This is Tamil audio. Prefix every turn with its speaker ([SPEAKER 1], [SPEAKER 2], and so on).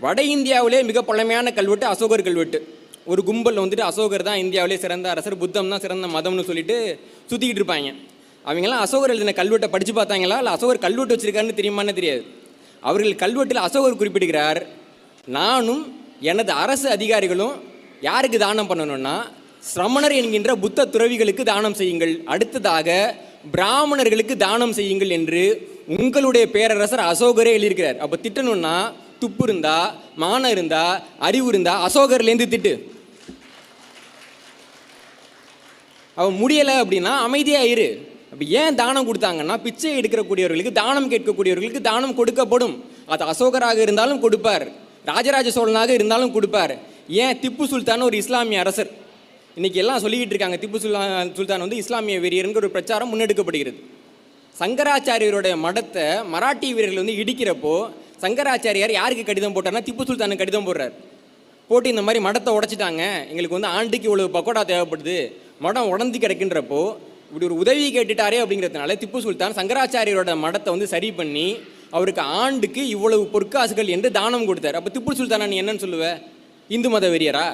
[SPEAKER 1] வட இந்தியாவிலே மிக பழமையான கல்வெட்டு அசோகர் கல்வெட்டு. ஒரு கும்பல் வந்துட்டு அசோகர் தான் இந்தியாவிலே சிறந்த அரசர், புத்தம் தான் சிறந்த மதம்னு சொல்லிட்டு சுற்றிக்கிட்டு இருப்பாங்க. அவங்கெல்லாம் அசோகர் எழுதின கல்வெட்டை படித்து பார்த்தாங்களா, இல்லை அசோகர் கல்வெட்டு வச்சிருக்காருன்னு தெரியுமான்னு தெரியாது. அவர்கள் கல்வெட்டில் அசோகர் குறிப்பிடுகிறார், நானும் எனது அரசு அதிகாரிகளும் யாருக்கு தானம் பண்ணணும்னா சிரமணர் என்கின்ற புத்த துறவிகளுக்கு தானம் செய்யுங்கள், அடுத்ததாக பிராமணர்களுக்கு தானம் செய்யுங்கள் என்று உங்களுடைய பேரரசர் அசோகரே எழுதியிருக்கிறார். அப்போ திட்டணும்னா துப்பு இருந்தா, மானம் இருந்தா, அறிவு இருந்தா அசோகர்லேருந்து திட்டு. அவன் முடியலை அப்படின்னா அமைதியாக இரு. அப்போ ஏன் தானம் கொடுத்தாங்கன்னா, பிச்சை எடுக்கக்கூடியவர்களுக்கு, தானம் கேட்கக்கூடியவர்களுக்கு தானம் கொடுக்கப்படும். அது அசோகராக இருந்தாலும் கொடுப்பார், ராஜராஜ சோழனாக இருந்தாலும் கொடுப்பார். ஏன் திப்பு சுல்தான் ஒரு இஸ்லாமிய அரசர். இன்னைக்கு எல்லாம் சொல்லிக்கிட்டு இருக்காங்க, திப்பு சுல்தான் வந்து இஸ்லாமிய வெறியருங்கிற ஒரு பிரச்சாரம் முன்னெடுக்கப்படுகிறது. சங்கராச்சாரியருடைய மடத்தை மராட்டிய வீரர்கள் வந்து இடிக்கிறப்போ சங்கராச்சாரியார் யாருக்கு கடிதம் போட்டார்னா திப்பு சுல்தானுக்கு கடிதம் போடுறார். போட்டு இந்த மாதிரி மடத்தை உடைச்சிட்டாங்க, எங்களுக்கு வந்து ஆண்டுக்கு இவ்வளவு பக்கோடா தேவைப்படுது, மடம் உடந்தி கிடக்கின்றப்போ இப்படி ஒரு உதவி கேட்டுட்டாரே அப்படிங்கிறதுனால திப்பு சுல்தான் சங்கராச்சாரியரோட மடத்தை வந்து சரி பண்ணி அவருக்கு ஆண்டுக்கு இவ்வளவு பொற்காசுகள் என்று தானம் கொடுத்தார். அப்போ திப்பு சுல்தானா நீ என்னன்னு சொல்லுவ? இந்து மத வெறியரா?